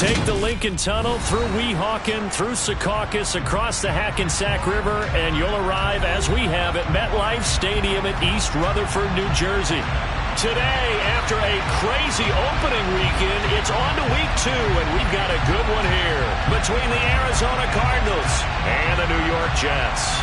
Take the Lincoln Tunnel through Weehawken, through Secaucus, across the Hackensack River, and you'll arrive, as we have, at MetLife Stadium at East Rutherford, New Jersey. Today, after a crazy opening weekend, it's on to week 2, and we've got a good one here between the Arizona Cardinals and the New York Jets.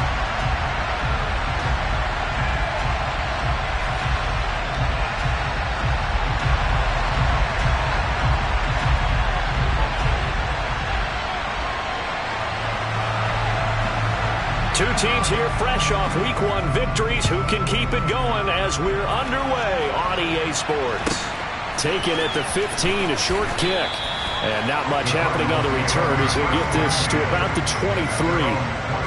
Two teams here fresh off Week 1 victories who can keep it going as we're underway on EA Sports. Taken at the 15, a short kick. And not much happening on the return as he'll get this to about the 23.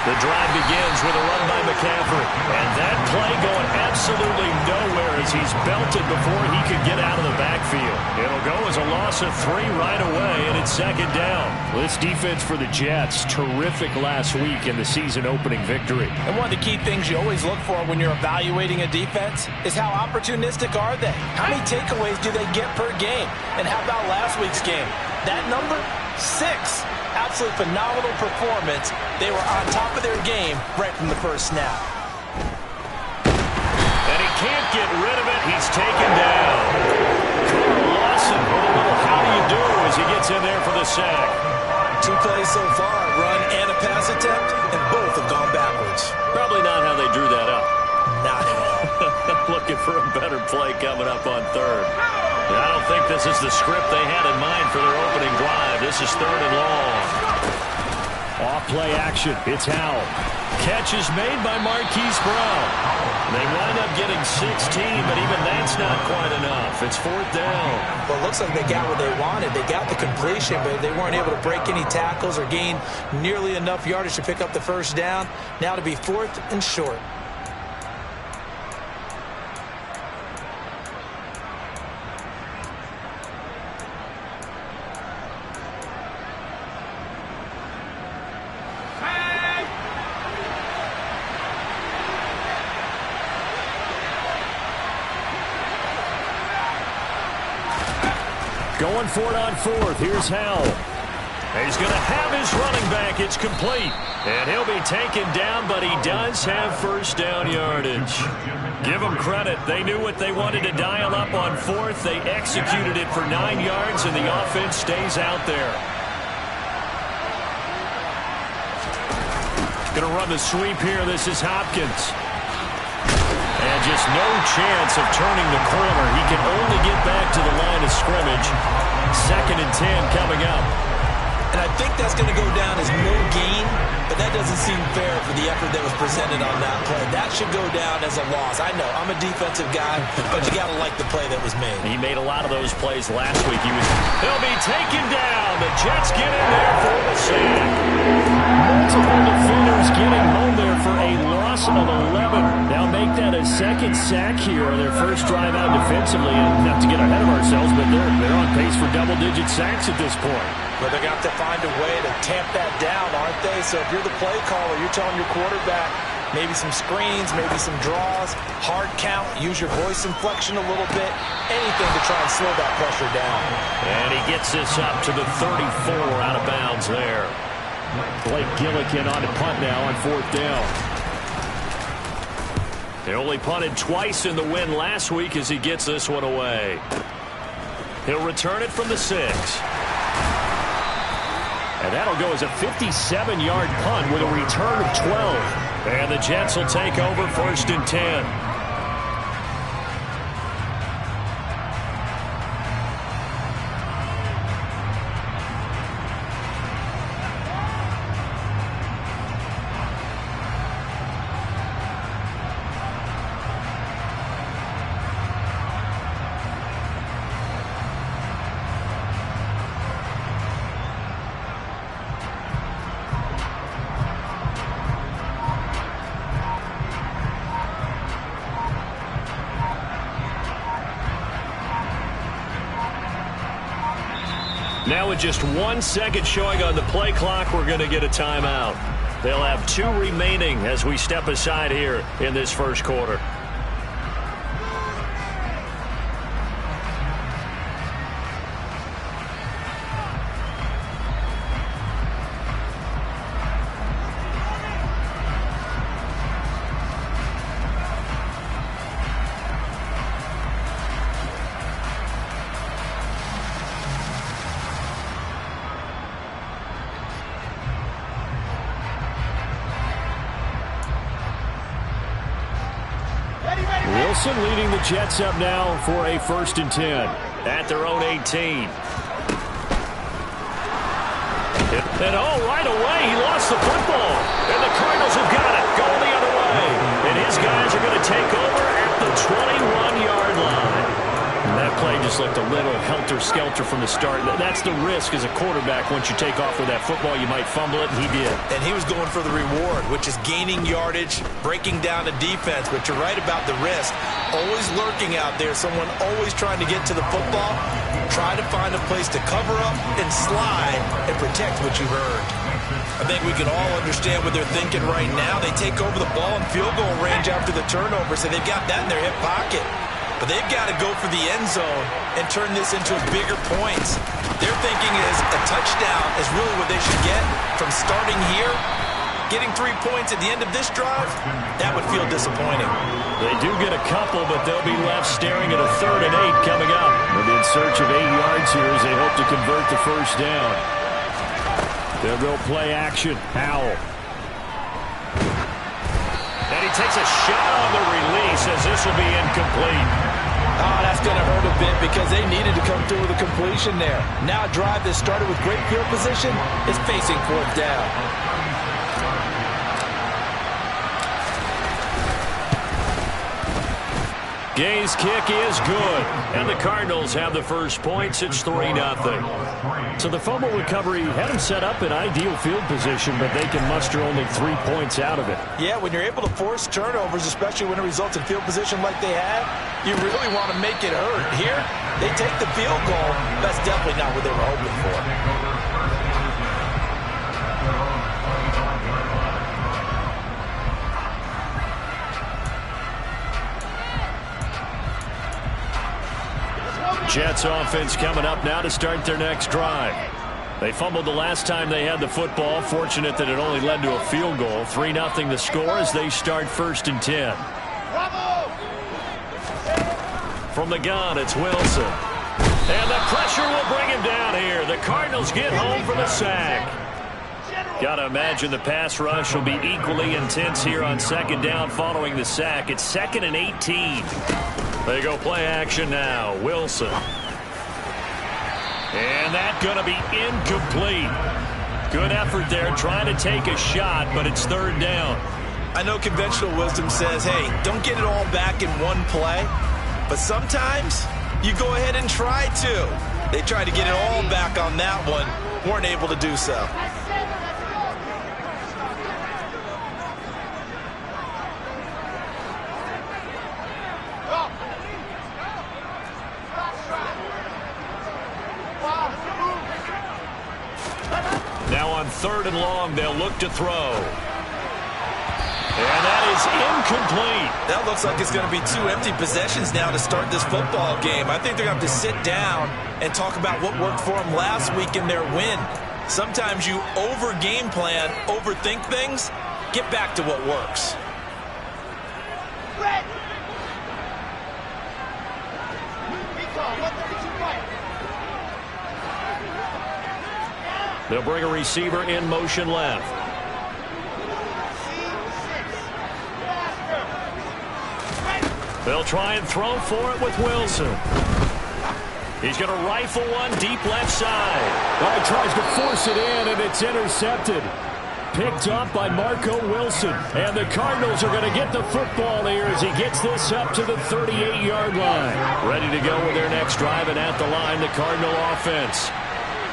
The drive begins with a run by McCaffrey. And that play going absolutely nowhere as he's belted before he could get out of the backfield. It'll go as a loss of 3 right away, and it's second down. This defense for the Jets, terrific last week in the season-opening victory. And one of the key things you always look for when you're evaluating a defense is how opportunistic are they? How many takeaways do they get per game? And how about last week's game? That number? 6. Absolutely phenomenal performance. They were on top of their game right from the first snap. And he can't get rid of it. He's taken down. Carl Lawson with a little how do you do as he gets in there for the sack. 2 plays so far, a run and a pass attempt, and both have gone backwards. Probably not how they drew that up. Not at all. Looking for a better play coming up on third. I don't think this is the script they had in mind for their opening drive. This is 3rd and long. Off-play action. It's Howell. Catch is made by Marquise Brown. They wind up getting 16, but even that's not quite enough. It's 4th down. Well, it looks like they got what they wanted. They got the completion, but they weren't able to break any tackles or gain nearly enough yardage to pick up the first down. Now to be 4th and short. Going for it on 4th. Here's Howell. He's going to have his running back. It's complete. And he'll be taken down, but he does have first down yardage. Give them credit. They knew what they wanted to dial up on 4th. They executed it for 9 yards, and the offense stays out there. Going to run the sweep here. This is Hopkins. And just no chance of turning the corner. He can only get back to the line of scrimmage. 2nd and 10 coming up. And I think that's going to go down as no gain, but that doesn't seem fair for the effort that was presented on that play. That should go down as a loss. I know, I'm a defensive guy, but you got to like the play that was made. He made a lot of those plays last week. He'll be taken down. The Jets get in there for the sack. Multiple defenders getting home there for a loss of 11. Now make that a 2nd sack here on their first drive out defensively. And not to get ahead of ourselves, but they're on pace for double-digit sacks at this point. But they're going to have to find a way to tamp that down, aren't they? So if you're the play caller, you're telling your quarterback maybe some screens, maybe some draws, hard count, use your voice inflection a little bit, anything to try and slow that pressure down. And he gets this up to the 34 out of bounds there. Blake Gillikin on the punt now on 4th down. They only punted twice in the win last week as he gets this one away. He'll return it from the 6. And that'll go as a 57-yard punt with a return of 12. And the Jets will take over 1st and 10. Now with just 1 second showing on the play clock, we're going to get a timeout. They'll have 2 remaining as we step aside here in this first quarter. Wilson leading the Jets up now for a 1st and 10 at their own 18. And right away, he lost the football. And the Cardinals have got it, going the other way. And his guys are going to take over at the 21-yard line. And that play just looked a little helter-skelter from the start. That's the risk as a quarterback. Once you take off with that football, you might fumble it, and he did. And he was going for the reward, which is gaining yardage, breaking down the defense. But you're right about the risk. Always lurking out there, someone always trying to get to the football. Try to find a place to cover up and slide and protect what you've earned. I think we can all understand what they're thinking right now. They take over the ball in field goal range after the turnover, so they've got that in their hip pocket. But they've got to go for the end zone and turn this into bigger points. Their thinking is a touchdown is really what they should get from starting here. Getting 3 points at the end of this drive, that would feel disappointing. They do get a couple, but they'll be left staring at a 3rd and 8 coming up. They'll be in search of 8 yards here as they hope to convert the first down. They'll go play action. Howell. And he takes a shot on the release as this will be incomplete. Oh, that's going to hurt a bit because they needed to come through with a completion there. Now a drive that started with great field position is facing 4th down. Gay's kick is good, and the Cardinals have the first points. It's 3-0. So the fumble recovery had them set up in ideal field position, but they can muster only 3 points out of it. Yeah, when you're able to force turnovers, especially when it results in field position like they have, you really want to make it hurt. Here, they take the field goal. That's definitely not what they were hoping for. Jets offense coming up now to start their next drive. They fumbled the last time they had the football. Fortunate that it only led to a field goal. 3-0 the score as they start 1st and 10. From the gun, it's Wilson. And the pressure will bring him down here. The Cardinals get home for the sack. Got to imagine the pass rush will be equally intense here on 2nd down following the sack. It's 2nd and 18. They go play action now. Wilson. And that's going to be incomplete. Good effort there trying to take a shot, but it's 3rd down. I know conventional wisdom says, hey, don't get it all back in one play. But sometimes you go ahead and try to. They tried to get it all back on that one. Weren't able to do so. Now on 3rd and long, they'll look to throw. And that is incomplete. That looks like it's going to be 2 empty possessions now to start this football game. I think they're going to have to sit down and talk about what worked for them last week in their win. Sometimes you over-game plan, overthink things. Get back to what works. They'll bring a receiver in motion left. They'll try and throw for it with Wilson. He's going to rifle one deep left side. Oh, he tries to force it in, and it's intercepted. Picked up by Marco Wilson. And the Cardinals are going to get the football here as he gets this up to the 38-yard line. Ready to go with their next drive, and at the line, the Cardinal offense.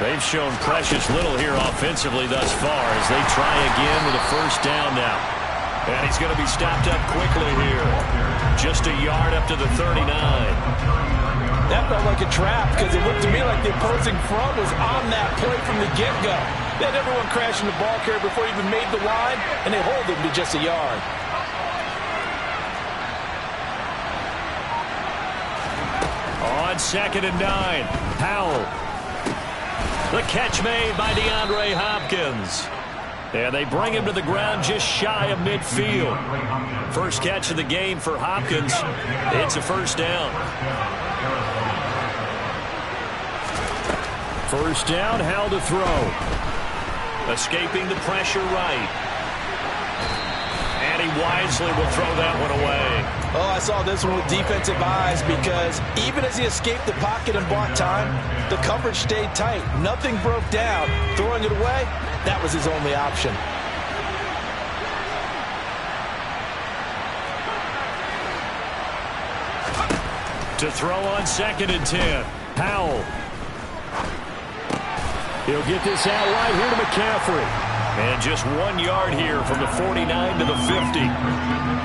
They've shown precious little here offensively thus far as they try again with a 1st down now. And he's going to be stopped up quickly here. Just a yard up to the 39. That felt like a trap because it looked to me like the opposing front was on that play from the get-go. They had everyone crashing the ball carrier before he even made the line, and they hold him to just a yard. On 2nd and 9, Powell. The catch made by DeAndre Hopkins. And they bring him to the ground just shy of midfield. First catch of the game for Hopkins. It's a first down. First down, Howell to throw. Escaping the pressure right. And he wisely will throw that one away. Oh, I saw this one with defensive eyes because even as he escaped the pocket and bought time, the coverage stayed tight. Nothing broke down. Throwing it away, that was his only option. To throw on 2nd and 10, Powell. He'll get this out right here to McCaffrey. And just 1 yard here from the 49 to the 50.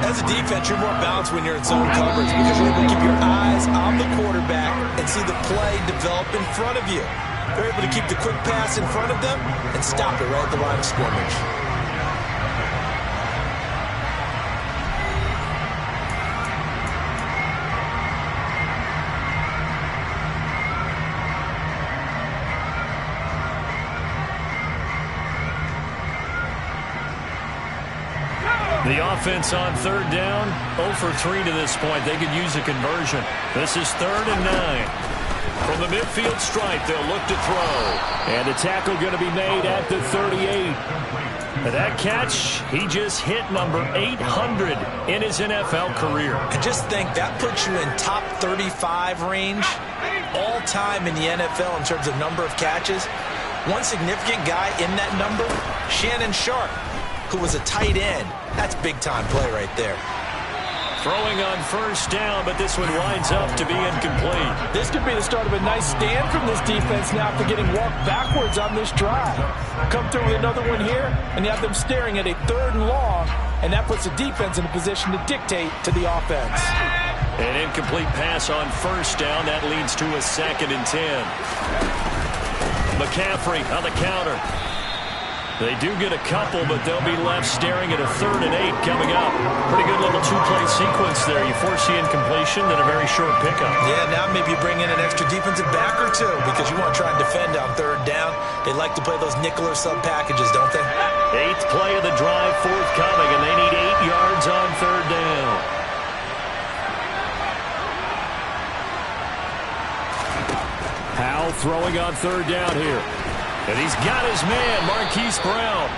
As a defense, you're more balanced when you're in zone coverage because you're able to keep your eyes on the quarterback and see the play develop in front of you. They're able to keep the quick pass in front of them and stop it right at the line of scrimmage. The offense on 3rd down, 0 for 3 to this point. They could use a conversion. This is 3rd and 9. From the midfield stripe, they'll look to throw. And the tackle going to be made at the 38. That catch, he just hit number 800 in his NFL career. And just think, that puts you in top 35 range all time in the NFL in terms of number of catches. One significant guy in that number, Shannon Sharpe, who was a tight end. That's big-time play right there. Throwing on 1st down, but this one winds up to be incomplete. This could be the start of a nice stand from this defense now after getting walked backwards on this drive. Come through with another one here, and you have them staring at a 3rd and long, and that puts the defense in a position to dictate to the offense. An incomplete pass on 1st down. That leads to a 2nd and 10. McCaffrey on the counter. They do get a couple, but they'll be left staring at a 3rd and 8 coming up. Pretty good little 2-play sequence there. You force the incompletion, then a very short pickup. Yeah, now maybe you bring in an extra defensive back or two because you want to try and defend on 3rd down. They like to play those nickel or sub packages, don't they? 8th play of the drive forthcoming, and they need 8 yards on 3rd down. Howell throwing on 3rd down here. And he's got his man, Marquise Brown.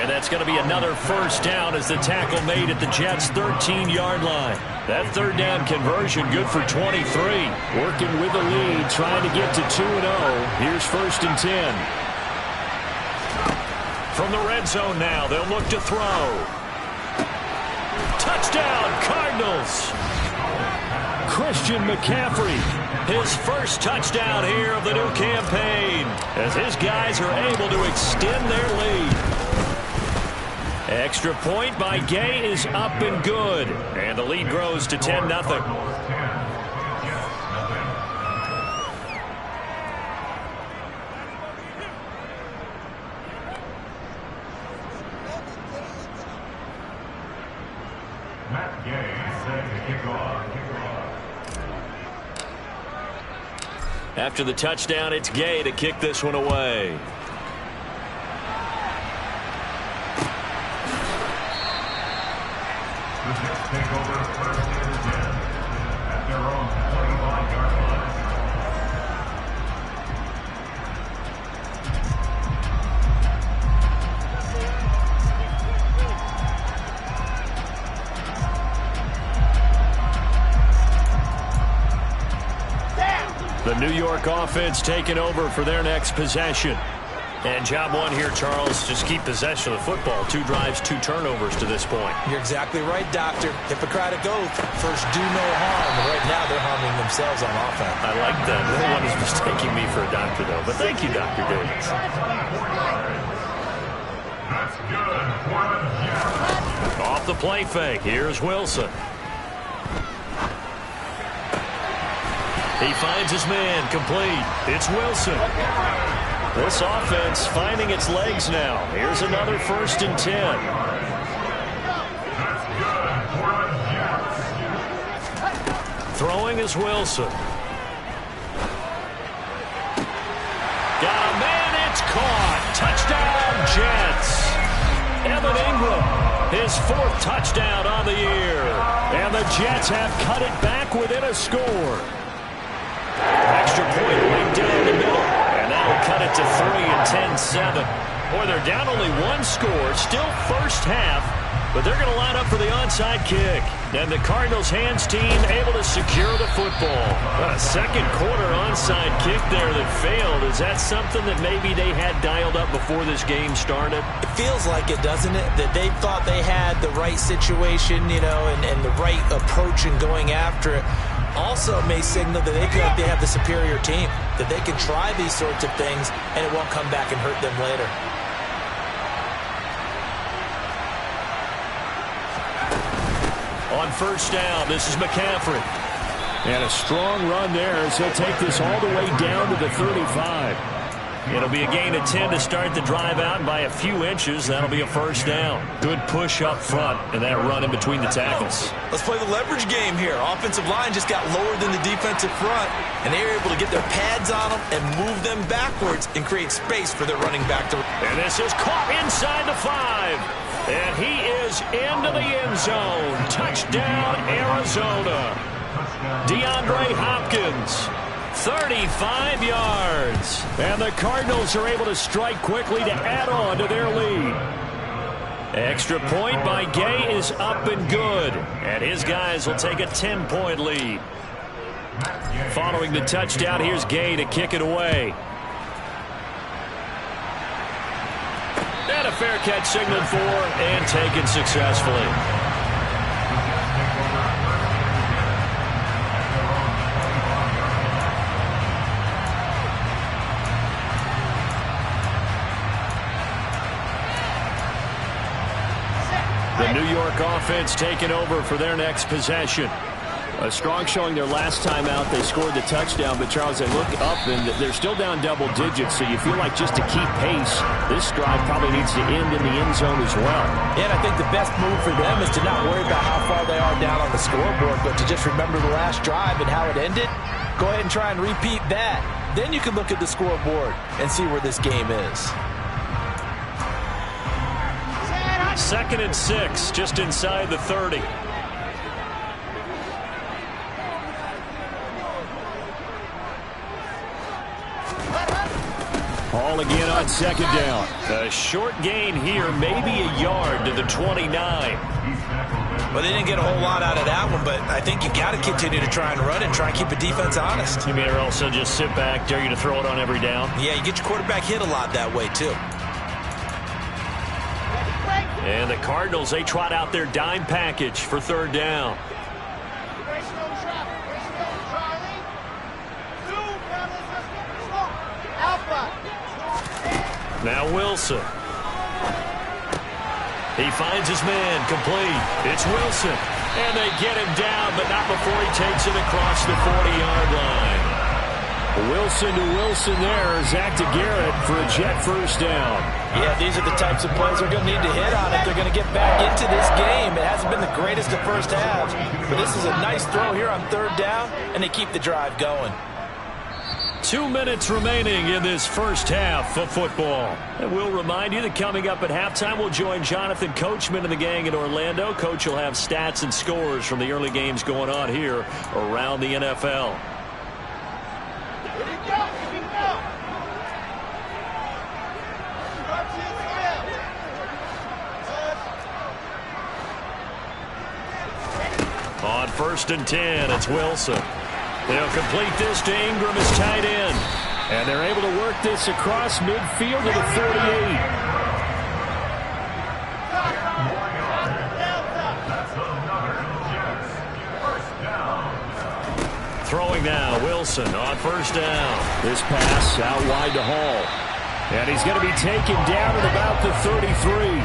And that's going to be another first down as the tackle made at the Jets' 13-yard line. That 3rd down conversion good for 23. Working with the lead, trying to get to 2-0. Here's 1st and 10. From the red zone now, they'll look to throw. Touchdown, Cardinals. Christian McCaffrey, his first touchdown here of the new campaign, as his guys are able to extend their lead. Extra point by Gay is up and good, and the lead grows to 10-0. Matt Gay set to kick off. After the touchdown, it's Gay to kick this one away. The Jets take over 1st and 10 at their own 25-yard line. The New York offense taking over for their next possession. And job one here, Charles, just keep possession of the football. 2 drives, 2 turnovers to this point. You're exactly right, Doctor. Hippocratic oath. First, do no harm. And right now, they're harming themselves on offense. I like that. No one is mistaking me for a doctor, though. But thank you, Dr. Davis. That's good. Off the play fake. Here's Wilson. He finds his man, complete. It's Wilson. This offense finding its legs now. Here's another 1st and 10. Throwing is Wilson. Got a man, it's caught. Touchdown, Jets. Evan Ingram, his 4th touchdown on the year. And the Jets have cut it back within a score. Extra point right down the middle. And that'll cut it to 3 and 10-7. Boy, they're down only 1 score. Still first half. But they're going to line up for the onside kick. And the Cardinals' hands team able to secure the football. A second quarter onside kick there that failed. Is that something that maybe they had dialed up before this game started? It feels like it, doesn't it? That they thought they had the right situation, you know, and the right approach in going after it. Also may signal that they feel like they have the superior team, that they can try these sorts of things and it won't come back and hurt them later. On first down, this is McCaffrey. And a strong run there as he'll take this all the way down to the 35. It'll be a gain of 10 to start the drive out, and by a few inches, that'll be a first down. Good push up front, and that run in between the tackles. Let's play the leverage game here. Offensive line just got lower than the defensive front, and they were able to get their pads on them and move them backwards and create space for their running back to. And this is caught inside the 5. And he is into the end zone. Touchdown, Arizona. DeAndre Hopkins, 35 yards. And the Cardinals are able to strike quickly to add on to their lead. Extra point by Gay is up and good. And his guys will take a 10-point lead. Following the touchdown, here's Gay to kick it away. And a fair catch signaled for and taken successfully. The New York offense taking over for their next possession. A strong showing their last time out. They scored the touchdown, but Charles, they look up and they're still down double digits, so you feel like just to keep pace, this drive probably needs to end in the end zone as well. And I think the best move for them is to not worry about how far they are down on the scoreboard, but to just remember the last drive and how it ended. Go ahead and try and repeat that. Then you can look at the scoreboard and see where this game is. 2nd and 6, just inside the 30. Ball again on 2nd down. A short gain here, maybe a yard to the 29. Well, they didn't get a whole lot out of that one, but I think you got to continue to try and run and try and keep the defense honest. You mean also just sit back, dare you to throw it on every down? Yeah, you get your quarterback hit a lot that way, too. And the Cardinals, they trot out their dime package for 3rd down. Now Wilson. He finds his man, complete. It's Wilson. And they get him down, but not before he takes it across the 40-yard line. Wilson to Wilson there. Zach to Garrett for a Jet first down. Yeah, these are the types of plays they're going to need to hit on if they're going to get back into this game. It hasn't been the greatest of first halves, but this is a nice throw here on 3rd down, and they keep the drive going. 2 minutes remaining in this first half of football. And we'll remind you that coming up at halftime, we'll join Jonathan Coachman and the gang in Orlando. Coach will have stats and scores from the early games going on here around the NFL. On 1st and 10, it's Wilson. They'll complete this to Ingram as tight end. And they're able to work this across midfield to the 38. Throwing now, Wilson on 1st down. This pass out wide to Hall. And he's going to be taken down at about the 33.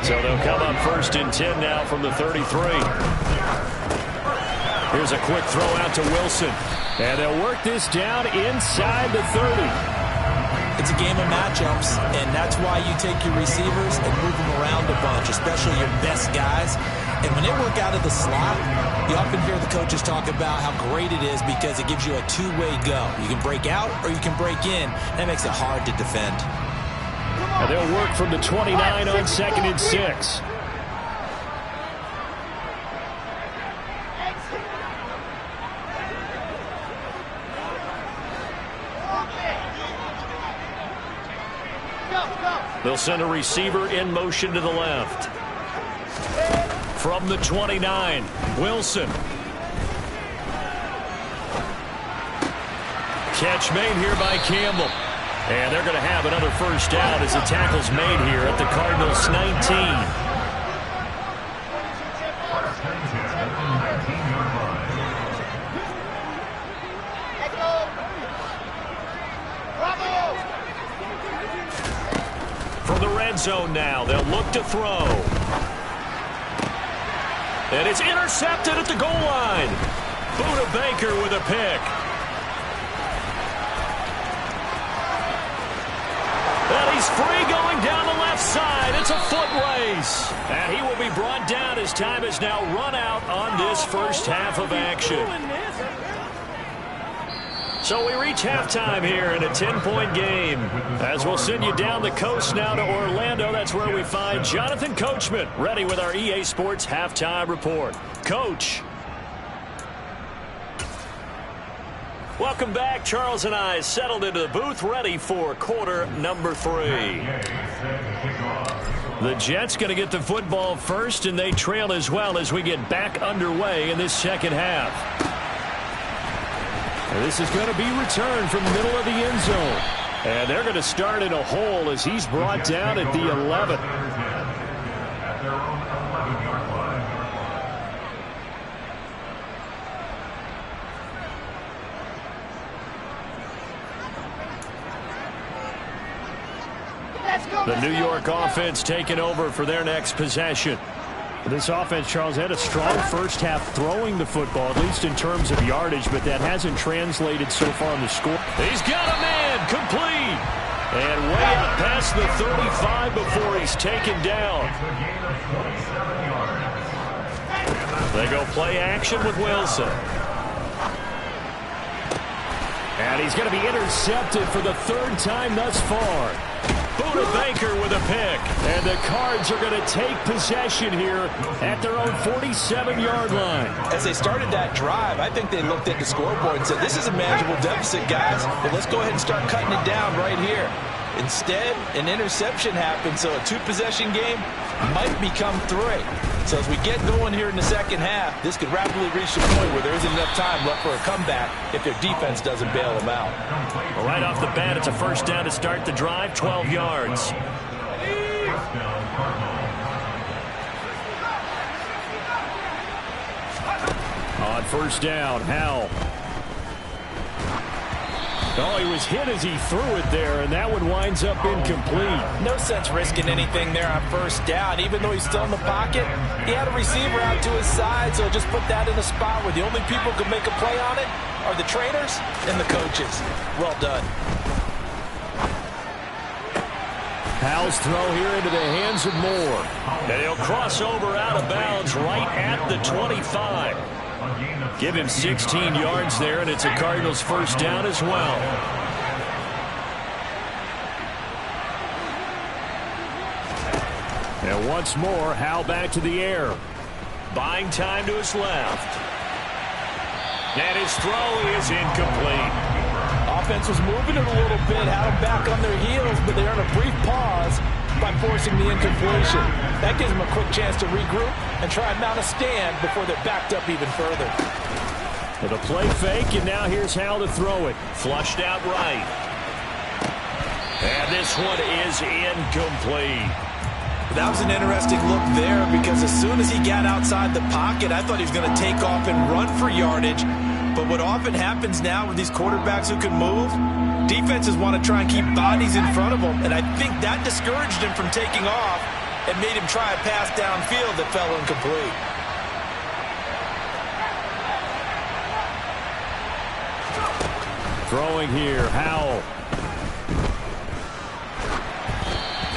So they'll come up 1st and 10 now from the 33. Here's a quick throw out to Wilson. And they'll work this down inside the 30. It's a game of matchups, and that's why you take your receivers and move them around a bunch, especially your best guys. And when they work out of the slot, you often hear the coaches talk about how great it is because it gives you a two-way go. You can break out or you can break in. That makes it hard to defend. And they'll work from the 29 on 2nd and 6. They'll send a receiver in motion to the left. From the 29, Wilson. Catch made here by Campbell. And they're going to have another first down as the tackle's made here at the Cardinals' 19. From the red zone now, they'll look to throw. And it's intercepted at the goal line. Buda Baker with a pick. And he's free going down the left side. It's a foot race. And he will be brought down as time has now run out on this first half of action. So we reach halftime here in a 10-point game. As we'll send you down the coast now to Orlando, that's where we find Jonathan Coachman, ready with our EA Sports Halftime Report. Coach. Welcome back. Charles and I settled into the booth, ready for quarter number 3. The Jets going to get the football first, and they trail as well as we get back underway in this second half. This is going to be returned from the middle of the end zone. And they're going to start in a hole as he's brought down at the 11. At their own 11-yard line. The New York offense taking over for their next possession. This offense, Charles, had a strong first half throwing the football, at least in terms of yardage, but that hasn't translated so far on the score. He's got a man, complete. And way up past the 35 before he's taken down. They go play action with Wilson. And he's going to be intercepted for the 3rd time thus far. Buda Baker with a pick. And the Cards are going to take possession here at their own 47-yard line. As they started that drive, I think they looked at the scoreboard and said, this is a manageable deficit, guys, but let's go ahead and start cutting it down right here. Instead, an interception happened, so a 2-possession game might become 3. So as we get going here in the second half, this could rapidly reach the point where there isn't enough time left for a comeback if their defense doesn't bail them out. Well, right off the bat, it's a first down to start the drive, 12 yards. On first down, Howell. Oh, he was hit as he threw it there, and that one winds up incomplete. No sense risking anything there on first down. Even though he's still in the pocket, he had a receiver out to his side, so just put that in a spot where the only people who can make a play on it are the trainers and the coaches. Well done. Howell's throw here into the hands of Moore. And he'll cross over out of bounds right at the 25. Give him 16 yards there, and it's a Cardinals first down as well. And once more, Howell back to the air. Buying time to his left. And his throw is incomplete. Offense was moving it a little bit, had them back on their heels, but they earned a brief pause by forcing the incompletion. That gives them a quick chance to regroup and try and mount a stand before they're backed up even further. With a play fake, and now here's Howell to throw it. Flushed out right. And this one is incomplete. That was an interesting look there because as soon as he got outside the pocket, I thought he was going to take off and run for yardage. But what often happens now with these quarterbacks who can move, defenses want to try and keep bodies in front of them, and I think that discouraged him from taking off and made him try a pass downfield that fell incomplete. Throwing here, Howell.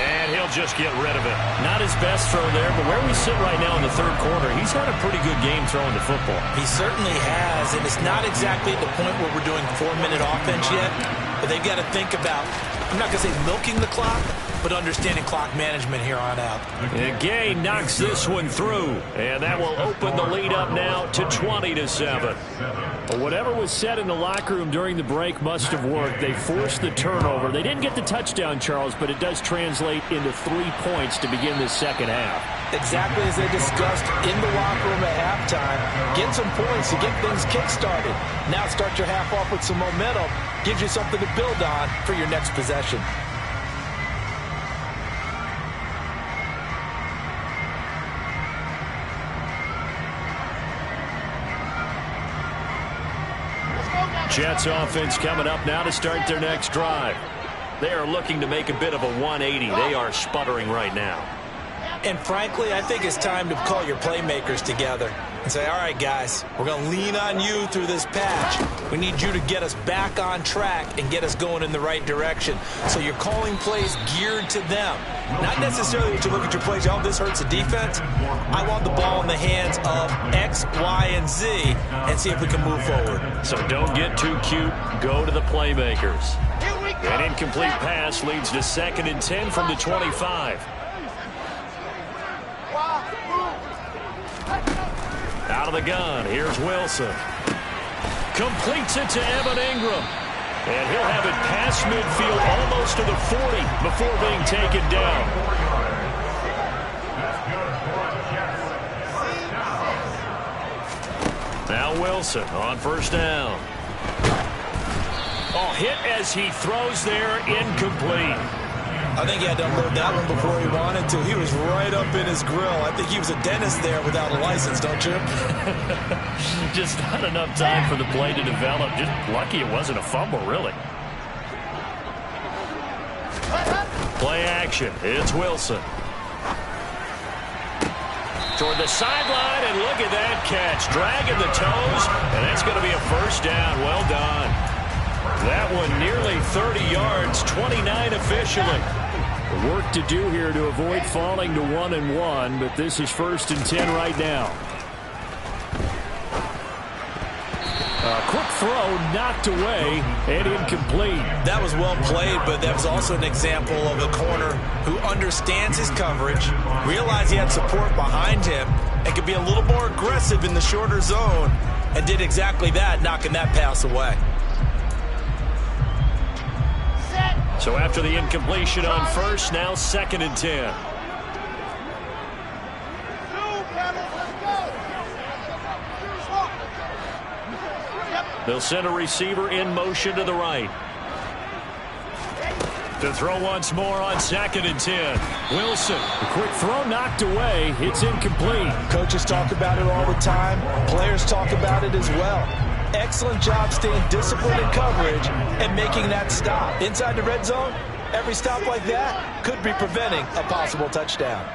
And he'll just get rid of it. Not his best throw there, but where we sit right now in the third quarter, he's had a pretty good game throwing the football. He certainly has, and it's not exactly at the point where we're doing 4-minute offense yet, but they've got to think about, I'm not going to say milking the clock, but understanding clock management here on out. And Gay knocks this one through, and that will open the lead up now to 20-7. Well, whatever was said in the locker room during the break must have worked. They forced the turnover. They didn't get the touchdown, Charles, but it does translate into 3 points to begin this second half. Exactly as they discussed in the locker room at halftime. Get some points to get things kick-started. Now start your half off with some momentum. Gives you something to build on for your next possession. Jets offense coming up now to start their next drive. They are looking to make a bit of a 180. They are sputtering right now. And frankly, I think it's time to call your playmakers together and say, all right, guys, we're going to lean on you through this patch. We need you to get us back on track and get us going in the right direction. So you're calling plays geared to them. Not necessarily that you look at your plays, oh, this hurts the defense. I want the ball in the hands of X, Y, and Z and see if we can move forward. So don't get too cute. Go to the playmakers. An incomplete pass leads to 2nd and 10 from the 25. Out of the gun, here's Wilson. Completes it to Evan Ingram. And he'll have it past midfield almost to the 40 before being taken down. Now Wilson on first down. Oh, hit as he throws there, incomplete. I think he had to unload that one before he wanted to. He was right up in his grill. I think he was a dentist there without a license, don't you? Just not enough time for the play to develop. Just lucky it wasn't a fumble, really. Play action. It's Wilson. Toward the sideline, and look at that catch. Dragging the toes, and that's going to be a first down. Well done. That one nearly 30 yards, 29 officially. Work to do here to avoid falling to 1-1, but this is 1st and 10 right now. A quick throw knocked away and incomplete. That was well played, but that was also an example of a corner who understands his coverage, realized he had support behind him, and could be a little more aggressive in the shorter zone, and did exactly that, knocking that pass away. So after the incompletion on first, now 2nd and 10. They'll send a receiver in motion to the right. To throw once more on 2nd and 10. Wilson. A quick throw knocked away. It's incomplete. Coaches talk about it all the time. Players talk about it as well. Excellent job staying disciplined in coverage and making that stop. Inside the red zone, every stop like that could be preventing a possible touchdown.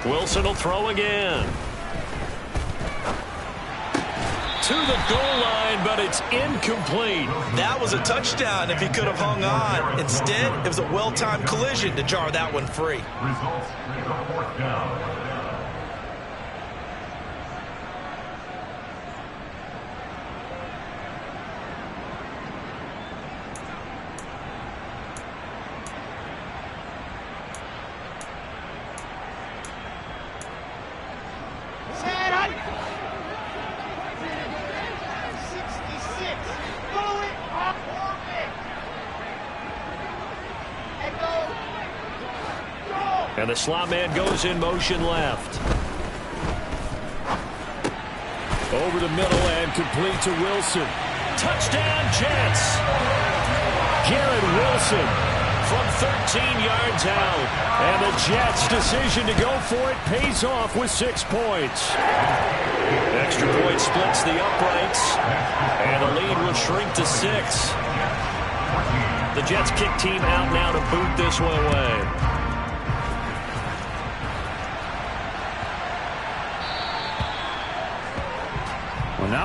Wilson will throw again. To the goal line, but it's incomplete. That was a touchdown if he could have hung on. Instead, it was a well-timed collision to jar that one free. Results, 4th down. And the slot man goes in motion left. Over the middle and complete to Wilson. Touchdown, Jets. Garrett Wilson from 13 yards out. And the Jets' decision to go for it pays off with 6 points. Extra point splits the uprights. And the lead will shrink to 6. The Jets kick team out now to boot this one away.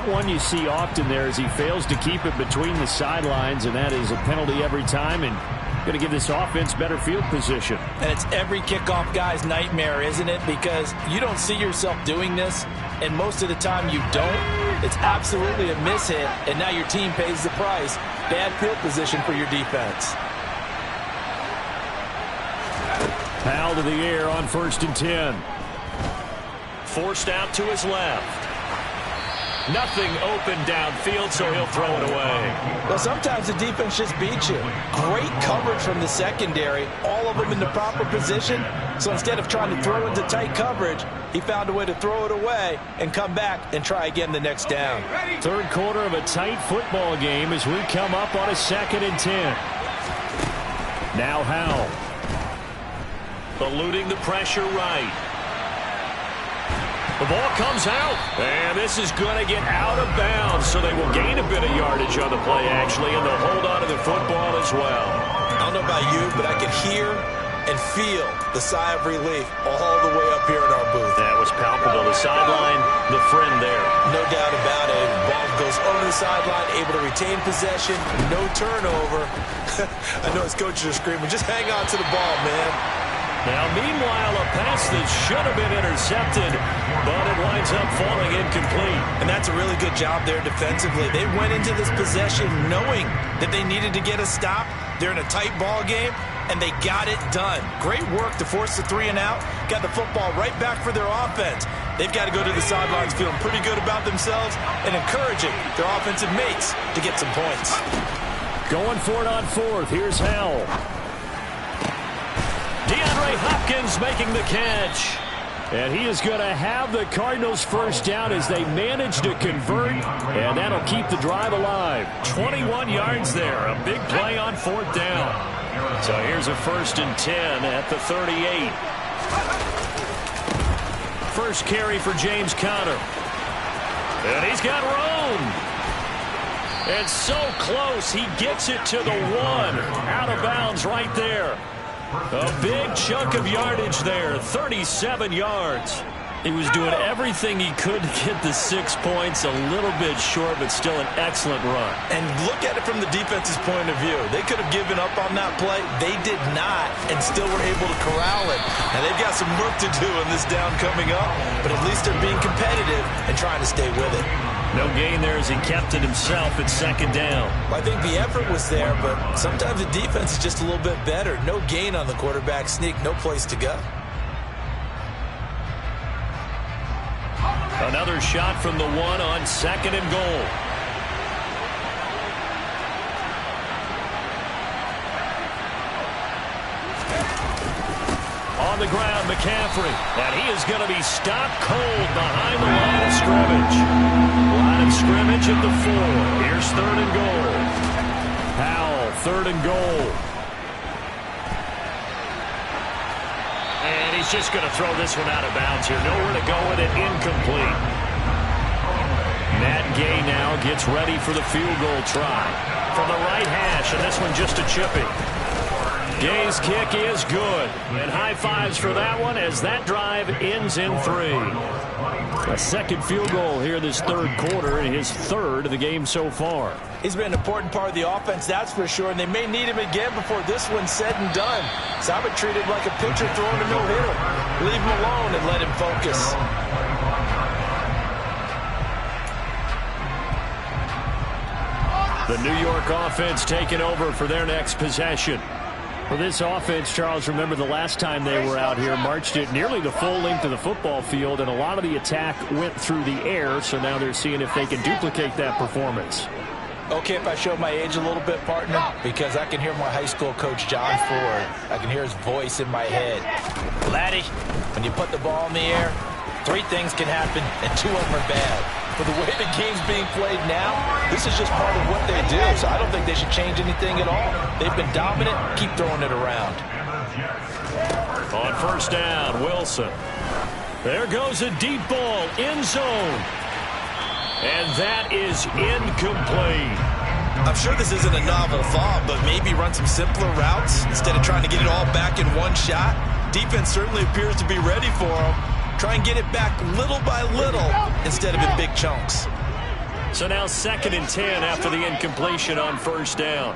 Not one you see often there as he fails to keep it between the sidelines, and that is a penalty every time and going to give this offense better field position. And it's every kickoff guy's nightmare, isn't it? Because you don't see yourself doing this, and most of the time you don't. It's absolutely a mishit, and now your team pays the price. Bad field position for your defense. Powell to the air on 1st and 10. Forced out to his left. Nothing open downfield, so he'll throw it away. Well, sometimes the defense just beats you. Great coverage from the secondary, all of them in the proper position. So instead of trying to throw into tight coverage, he found a way to throw it away and come back and try again the next down. Third quarter of a tight football game as we come up on a 2nd and 10. Now Howell. Eluding the pressure right. The ball comes out, and this is going to get out of bounds, so they will gain a bit of yardage on the play, actually, and they'll hold on to the football as well. I don't know about you, but I could hear and feel the sigh of relief all the way up here in our booth. That was palpable. The sideline, the friend there. No doubt about it. Ball goes over the sideline, able to retain possession, no turnover. I know his coaches are screaming, just hang on to the ball, man. Now, meanwhile, a pass that should have been intercepted, but it winds up falling incomplete. And that's a really good job there defensively. They went into this possession knowing that they needed to get a stop. They're in a tight ball game, and they got it done. Great work to force the 3 and out. Got the football right back for their offense. They've got to go to the sidelines feeling pretty good about themselves and encouraging their offensive mates to get some points. Going for it on 4th. Here's Howell. DeAndre Hopkins making the catch. And he is going to have the Cardinals first down as they manage to convert, and that'll keep the drive alive. 21 yards there, a big play on 4th down. So here's a 1st and 10 at the 38. First carry for James Conner. And he's got room. And so close, he gets it to the 1. Out of bounds right there. A big chunk of yardage there, 37 yards. He was doing everything he could to get the 6 points, a little bit short, but still an excellent run. And look at it from the defense's point of view. They could have given up on that play. They did not, and still were able to corral it. Now, they've got some work to do in this down coming up, but at least they're being competitive and trying to stay with it. No gain there as he kept it himself at 2nd down. Well, I think the effort was there, but sometimes the defense is just a little bit better. No gain on the quarterback sneak, no place to go. Another shot from the 1 on 2nd and goal. On the ground, McCaffrey. And he is going to be stopped cold behind the line of scrimmage. Line of scrimmage at the 4. Here's 3rd and goal. Howell, 3rd and goal. And he's just going to throw this one out of bounds here. Nowhere to go with it. Incomplete. Matt Gay now gets ready for the field goal try. From the right hash, and this one just a chipping. Gay's kick is good. And high fives for that one as that drive ends in 3. A second field goal here this 3rd quarter, and his 3rd of the game so far. He's been an important part of the offense, that's for sure, and they may need him again before this one's said and done. So I would treat him like a pitcher throwing a no-hitter. Leave him alone and let him focus. The New York offense taking over for their next possession. For this offense, Charles, remember the last time they were out here, marched it nearly the full length of the football field, and a lot of the attack went through the air, so now they're seeing if they can duplicate that performance. Okay, if I show my age a little bit, partner, because I can hear my high school coach, John Ford. I can hear his voice in my head. Laddie, when you put the ball in the air, 3 things can happen, and 2 of them are bad. But the way the game's being played now, this is just part of what they do, so I don't think they should change anything at all. They've been dominant. Keep throwing it around. On 1st down, Wilson. There goes a deep ball, end zone. And that is incomplete. I'm sure this isn't a novel thought, but maybe run some simpler routes instead of trying to get it all back in one shot. Defense certainly appears to be ready for them. Try and get it back little by little instead of in big chunks. So now 2nd and 10 after the incompletion on first down.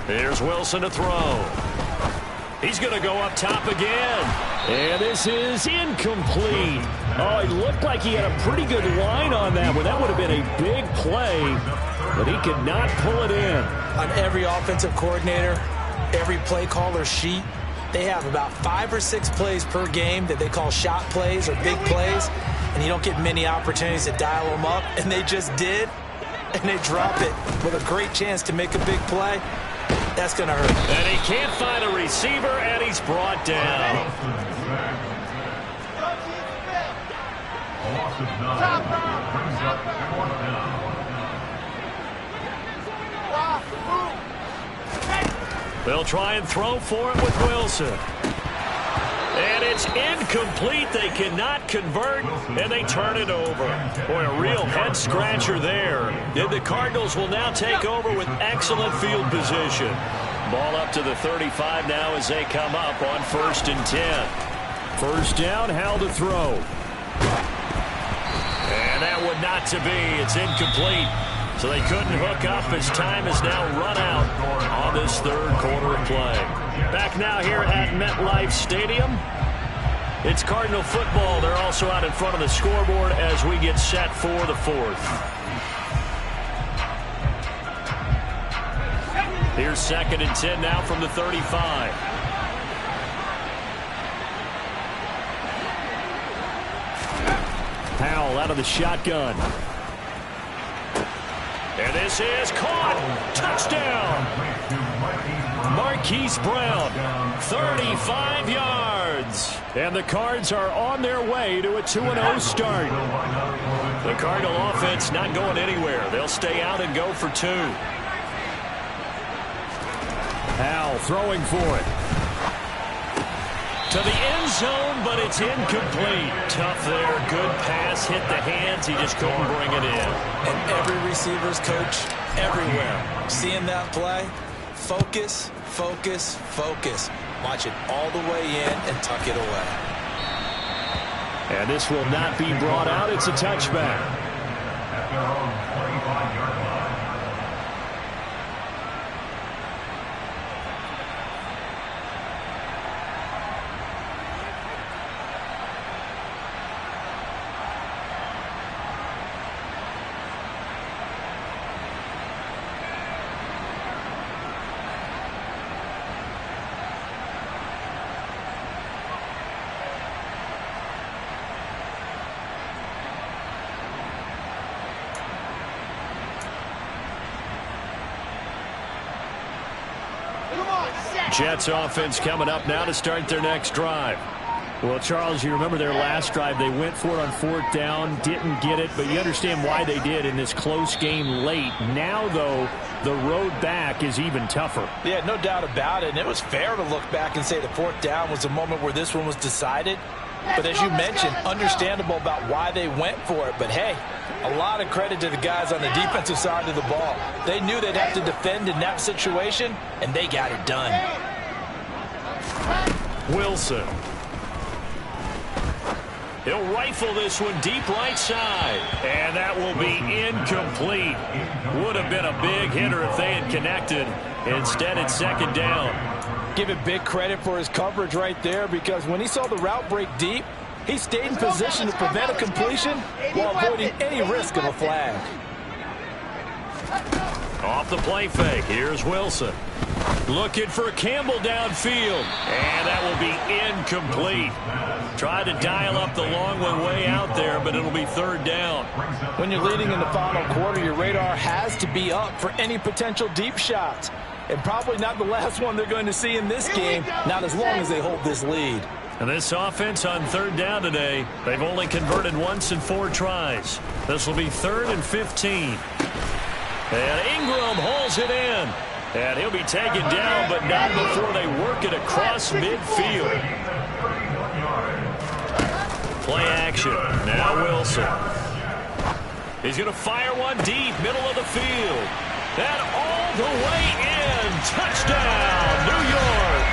Here's Wilson to throw. He's going to go up top again. And this is incomplete. Oh, it looked like he had a pretty good line on that one. That would have been a big play, but he could not pull it in. On every offensive coordinator, every play caller sheet, they have about 5 or 6 plays per game that they call shot plays or big plays, and you don't get many opportunities to dial them up, and they just did, and they drop it with a great chance to make a big play. That's going to hurt. And he can't find a receiver, and he's brought down. A loss of 9 brings up 4th down. They'll try and throw for it with Wilson. And it's incomplete. They cannot convert, and they turn it over. Boy, a real head-scratcher there. And the Cardinals will now take over with excellent field position. Ball up to the 35 now as they come up on 1st and 10. First down, Howell to throw. And that one not to be. It's incomplete. So they couldn't hook up as time has now run out on this 3rd quarter of play. Back now here at MetLife Stadium. It's Cardinal football. They're also out in front of the scoreboard as we get set for the 4th. Here's 2nd and 10 now from the 35. Howell out of the shotgun. And this is caught. Touchdown. Marquise Brown, 35 yards. And the Cards are on their way to a 2-0 start. The Cardinal offense not going anywhere. They'll stay out and go for 2. Howell throwing for it. To the end zone, but it's incomplete. Tough there. Good pass. Hit the hands. He just couldn't bring it in. And every receiver's coach everywhere. Seeing that play, focus, focus, focus. Watch it all the way in and tuck it away. And this will not be brought out. It's a touchback. At their own 35-yard line. Jets offense coming up now to start their next drive. Well, Charles, you remember their last drive. They went for it on 4th down, didn't get it, but you understand why they did in this close game late. Now, though, the road back is even tougher. Yeah, no doubt about it. And it was fair to look back and say the 4th down was the moment where this one was decided. But as you mentioned, understandable about why they went for it. But, hey, a lot of credit to the guys on the defensive side of the ball. They knew they'd have to defend in that situation, and they got it done. Wilson. He'll rifle this one deep right side. And that will be incomplete. Would have been a big hitter if they had connected. Instead, it's 2nd down. Give it big credit for his coverage right there, because when he saw the route break deep, he stayed in position to prevent a completion while avoiding any risk of a flag. Off the play fake. Here's Wilson. Looking for Campbell downfield. And that will be incomplete. Tried to dial up the long one way out there, but it'll be 3rd down. When you're leading in the final quarter, your radar has to be up for any potential deep shots. And probably not the last one they're going to see in this game, not as long as they hold this lead. And this offense on 3rd down today, they've only converted once in 4 tries. This will be 3rd and 15. And Ingram hauls it in. And he'll be taken down, but not before they work it across midfield. Play action. Now Wilson. He's going to fire one deep, middle of the field. And all the way in. Touchdown, New York.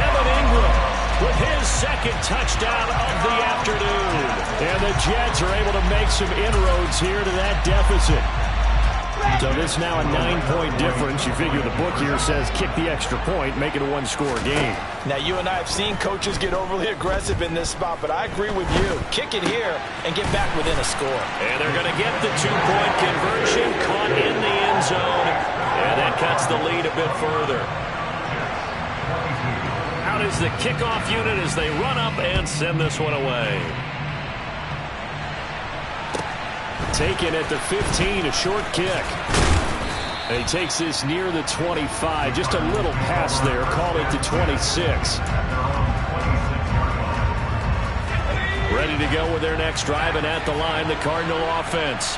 Evan Ingram with his 2nd second touchdown of the afternoon. And the Jets are able to make some inroads here to that deficit. So this now a 9-point difference. You figure the book here says kick the extra point, make it a one-score game. Now, you and I have seen coaches get overly aggressive in this spot, but I agree with you. Kick it here and get back within a score. And they're going to get the two-point conversion, caught in the end zone, and that cuts the lead a bit further. Out is the kickoff unit as they run up and send this one away. Taken at the 15, a short kick. And he takes this near the 25. Just a little pass there. Call it the 26. Ready to go with their next drive, and at the line, the Cardinal offense.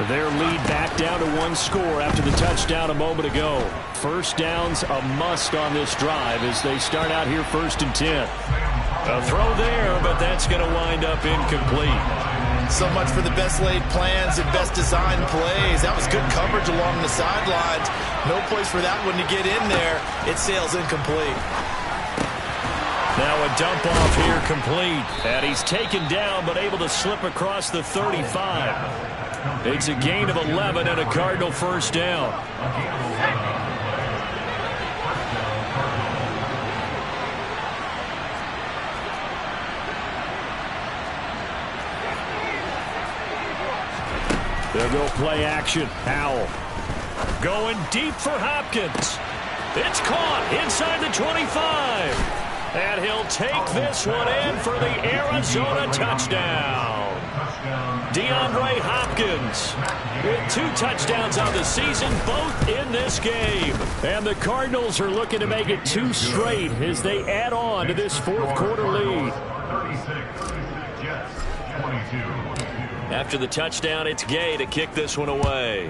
Their lead back down to one score after the touchdown a moment ago. First down's a must on this drive as they start out here 1st and 10. A throw there, but that's going to wind up incomplete. So much for the best laid plans and best designed plays. That was good coverage along the sidelines. No place for that one to get in there. It sails incomplete. Now a dump off here complete. And he's taken down but able to slip across the 35. It's a gain of 11 and a Cardinal first down. They'll go play action. Howell going deep for Hopkins. It's caught inside the 25. And he'll take this one in for the Arizona touchdown. DeAndre Hopkins with 2 touchdowns on the season, both in this game. And the Cardinals are looking to make it 2 straight as they add on to this 4th quarter lead. 36, Jets, 22. After the touchdown, it's Gay to kick this one away.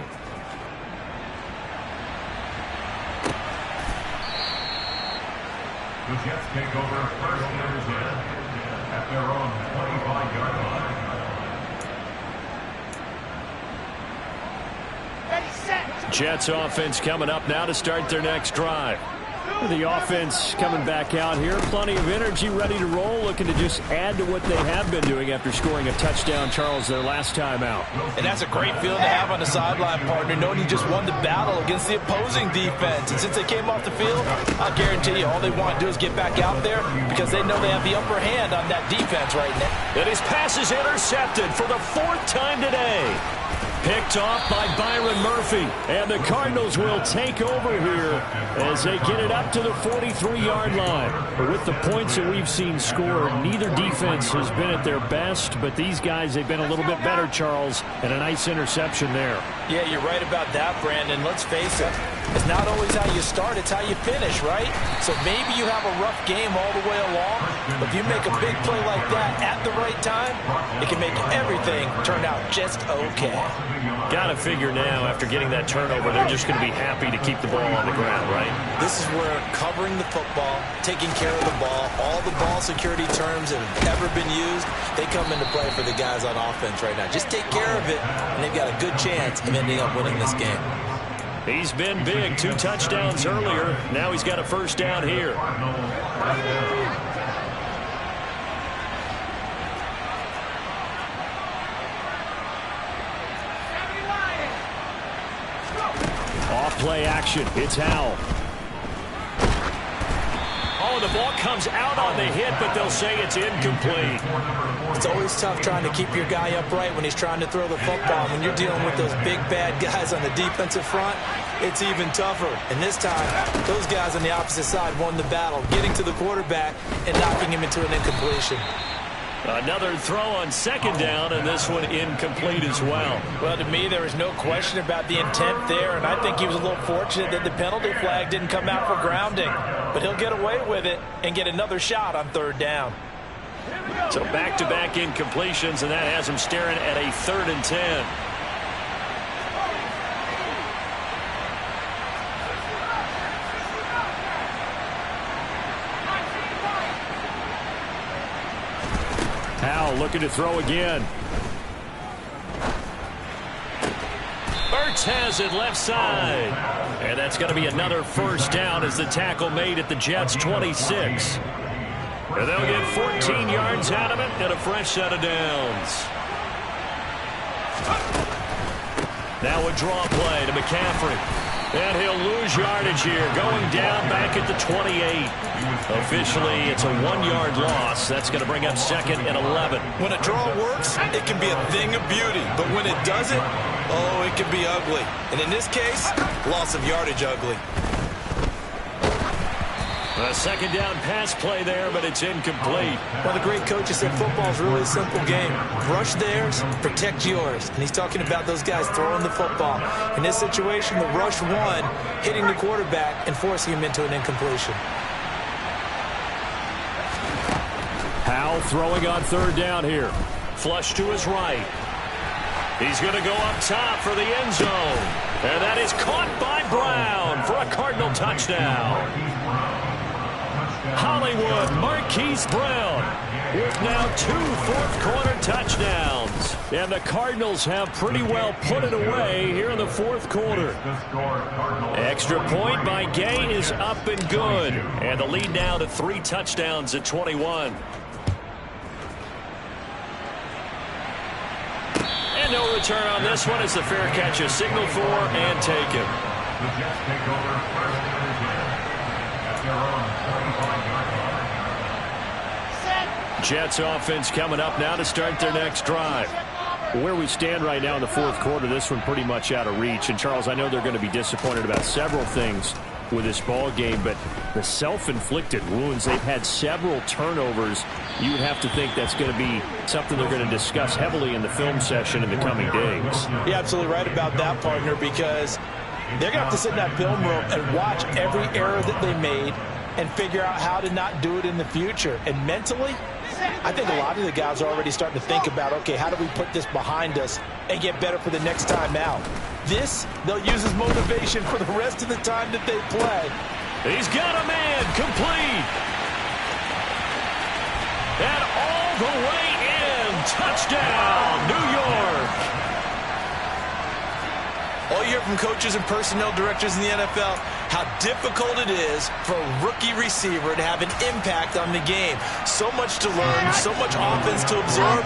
The Jets take over 1st and 10 at their own 25-yard line. Jets offense coming up now to start their next drive. The offense coming back out here. Plenty of energy, ready to roll, looking to just add to what they have been doing after scoring a touchdown, Charles, their last time out. And that's a great feeling to have on the sideline, partner, knowing you just won the battle against the opposing defense. And since they came off the field, I'll guarantee you all they want to do is get back out there because they know they have the upper hand on that defense right now. And his pass is intercepted for the 4th time today. Picked off by Byron Murphy. And the Cardinals will take over here as they get it up to the 43-yard line. But with the points that we've seen scored, neither defense has been at their best. But these guys, they've been a little bit better, Charles. And a nice interception there. Yeah, you're right about that, Brandon. Let's face it. It's not always how you start, it's how you finish, right? So maybe you have a rough game all the way along, but if you make a big play like that at the right time, it can make everything turn out just okay. Got to figure now, after getting that turnover, they're just going to be happy to keep the ball on the ground, right? This is where covering the football, taking care of the ball, all the ball security terms that have ever been used, they come into play for the guys on offense right now. Just take care of it, and they've got a good chance of ending up winning this game. He's been big. 2 touchdowns earlier. Now he's got a first down here. Off play action. It's Howell. Oh, the ball comes out on the hit, but they'll say it's incomplete. It's always tough trying to keep your guy upright when he's trying to throw the football. When you're dealing with those big, bad guys on the defensive front, it's even tougher. And this time, those guys on the opposite side won the battle, getting to the quarterback and knocking him into an incompletion. Another throw on 2nd down, and this one incomplete as well. Well, to me, there was no question about the intent there, and I think he was a little fortunate that the penalty flag didn't come out for grounding. But he'll get away with it and get another shot on 3rd down. So back-to-back incompletions, and that has him staring at a 3rd and 10. Howell looking to throw again. Ertz has it left side. And that's going to be another first down as the tackle made at the Jets' 26. And they'll get 14 yards out of it and a fresh set of downs. Now a draw play to McCaffrey. And he'll lose yardage here, going down back at the 28. Officially, it's a 1-yard loss. That's going to bring up second and 11. When a draw works, it can be a thing of beauty. But when it doesn't, oh, it can be ugly. And in this case, loss of yardage ugly. A second down pass play there, but it's incomplete. Well, the great coaches said football is really a simple game. Rush theirs, protect yours. And he's talking about those guys throwing the football. In this situation, the rush one, hitting the quarterback and forcing him into an incompletion. Howell throwing on third down here. Flush to his right. He's going to go up top for the end zone. And that is caught by Brown for a Cardinal touchdown. Hollywood Marquise Brown with now 2 fourth-quarter touchdowns. And the Cardinals have pretty well put it away here in the fourth quarter. Extra point by Gay is up and good. And the lead now to 3 touchdowns at 21. And no return on this one as the fair catch is signaled for and taken. The Jets take over first and 10 at their own 45-yard line. Jets offense coming up now to start their next drive. Where we stand right now in the fourth quarter, this one pretty much out of reach. And, Charles, I know they're going to be disappointed about several things with this ball game, but the self-inflicted wounds, they've had several turnovers. You would have to think that's going to be something they're going to discuss heavily in the film session in the coming days. You're absolutely right about that, partner, because they're going to have to sit in that film room and watch every error that they made and figure out how to not do it in the future. And mentally, I think a lot of the guys are already starting to think about, okay, how do we put this behind us and get better for the next time out? This, they'll use as motivation for the rest of the time that they play. He's got a man complete. And all the way in. Touchdown, New York. All you hear from coaches and personnel directors in the NFL, how difficult it is for a rookie receiver to have an impact on the game. So much to learn, so much offense to absorb.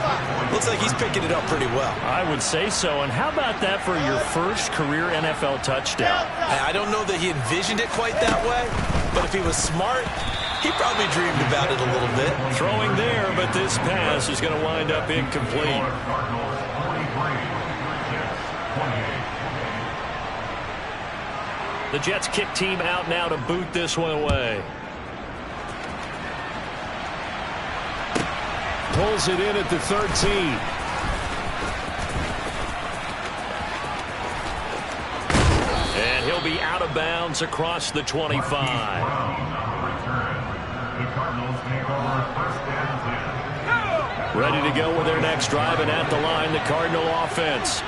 Looks like he's picking it up pretty well. I would say so. And how about that for your first career NFL touchdown? I don't know that he envisioned it quite that way, but if he was smart, he probably dreamed about it a little bit. Throwing there, but this pass is going to wind up incomplete. Cardinals 43, Jets 28. The Jets kick team out now to boot this one away. Pulls it in at the 13. And he'll be out of bounds across the 25. The Cardinals take over first and 10. Ready to go with their next drive, and at the line, the Cardinal offense.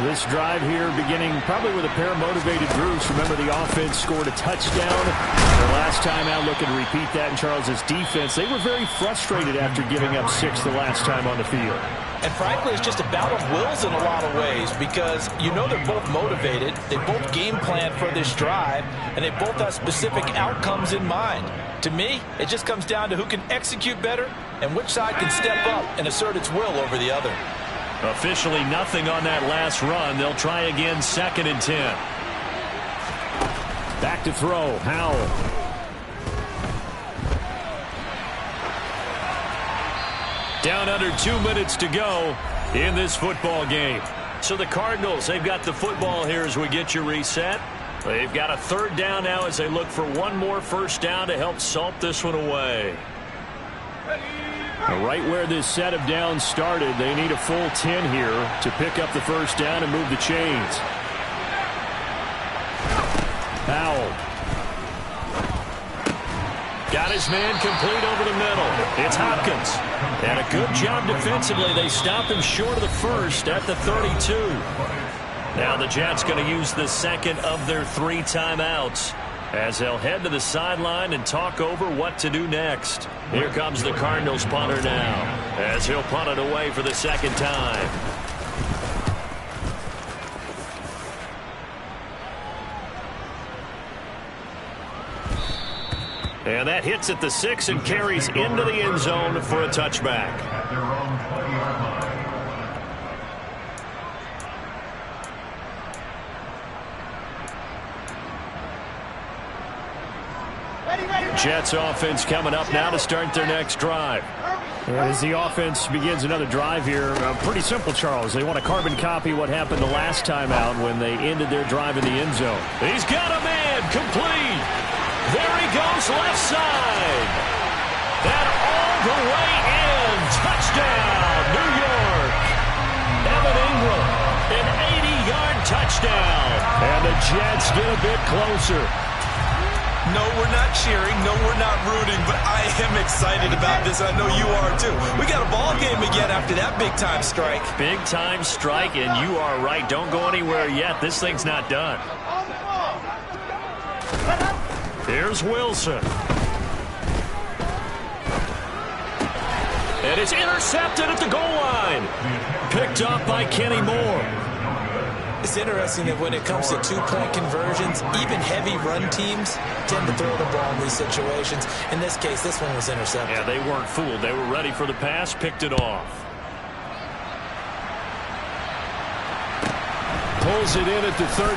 This drive here beginning probably with a pair of motivated Bruce. Remember, the offense scored a touchdown. Their last time out, looking to repeat that in Charles's defense. They were very frustrated after giving up 6 the last time on the field. And frankly, it's just a battle of wills in a lot of ways because you know they're both motivated. They both game plan for this drive, and they both have specific outcomes in mind. To me, it just comes down to who can execute better and which side can step up and assert its will over the other. Officially nothing on that last run. They'll try again, second and 10. Back to throw, Howell. Down under 2 minutes to go in this football game. So the Cardinals, they've got the football here as we get you reset. They've got a third down now as they look for one more first down to help salt this one away. Right where this set of downs started, they need a full 10 here to pick up the first down and move the chains. Howell. Got his man complete over the middle. It's Hopkins. And a good job defensively. They stop him short of the first at the 32. Now the Jets going to use the second of their 3 timeouts as they'll head to the sideline and talk over what to do next. Here comes the Cardinals punter now as he'll punt it away for the second time. And that hits at the 6 and carries into the end zone for a touchback. At their own 20-yard line. Jets offense coming up now to start their next drive. And as the offense begins another drive here, pretty simple, Charles. They want to carbon copy what happened the last time out when they ended their drive in the end zone. He's got a man complete. There he goes left side. That all the way in. Touchdown, New York. Evan Ingram, an 80-yard touchdown. And the Jets get a bit closer. No, we're not cheering. No, we're not rooting. But I am excited about this. I know you are, too. We got a ball game again after that big-time strike. Big-time strike, and you are right. Don't go anywhere yet. This thing's not done. Here's Wilson. And it's intercepted at the goal line. Picked up by Kenny Moore. It's interesting that when it comes to two-point conversions, even heavy run teams tend to throw the ball in these situations. In this case, this one was intercepted. Yeah, they weren't fooled. They were ready for the pass, picked it off. Pulls it in at the 13.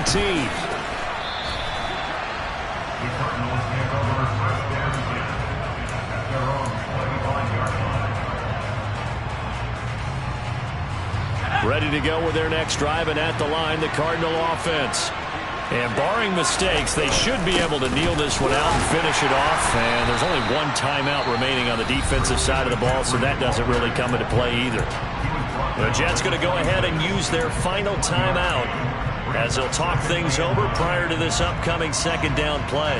The Cardinals take over first down again at their own 25-yard line. Ready to go with their next drive, and at the line, the Cardinal offense. And barring mistakes, they should be able to kneel this one out and finish it off. And there's only one timeout remaining on the defensive side of the ball, so that doesn't really come into play either. The Jets going to go ahead and use their final timeout as they'll talk things over prior to this upcoming second down play.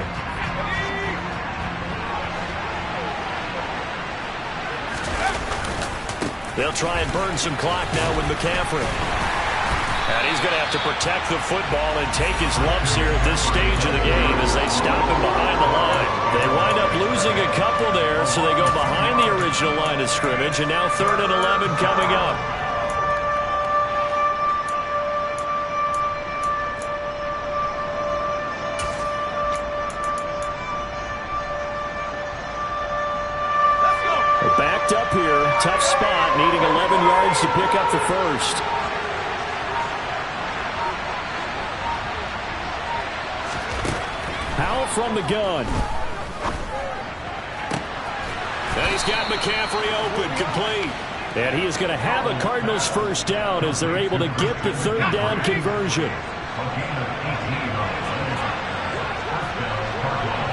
They'll try and burn some clock now with McCaffrey. And he's going to have to protect the football and take his lumps here at this stage of the game as they stop him behind the line. They wind up losing a couple there, so they go behind the original line of scrimmage, and now 3rd and 11 coming up. Backed up here, tough spot, needing 11 yards to pick up the first. Powell from the gun. And he's got McCaffrey open, complete. And he is going to have a Cardinals first down as they're able to get the 3rd down conversion. A gain of 18 on the play. First down, Cardinals.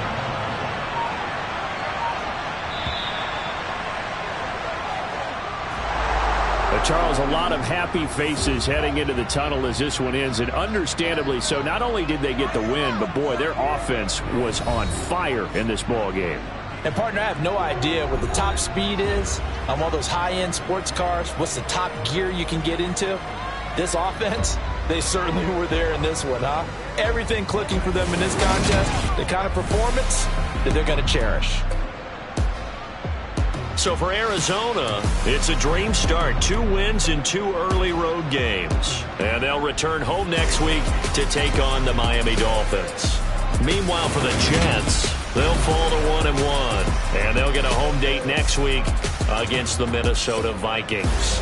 Charles, a lot of happy faces heading into the tunnel as this one ends, and understandably so. Not only did they get the win, but boy, their offense was on fire in this ball game. And, partner, I have no idea what the top speed is on one of those high-end sports cars. What's the top gear you can get into? This offense, they certainly were there in this one, huh? Everything clicking for them in this contest, the kind of performance that they're going to cherish. So for Arizona, it's a dream start. 2 wins in 2 early road games. And they'll return home next week to take on the Miami Dolphins. Meanwhile, for the Jets, they'll fall to 1-1. And they'll get a home date next week against the Minnesota Vikings.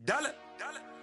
Dale, dale.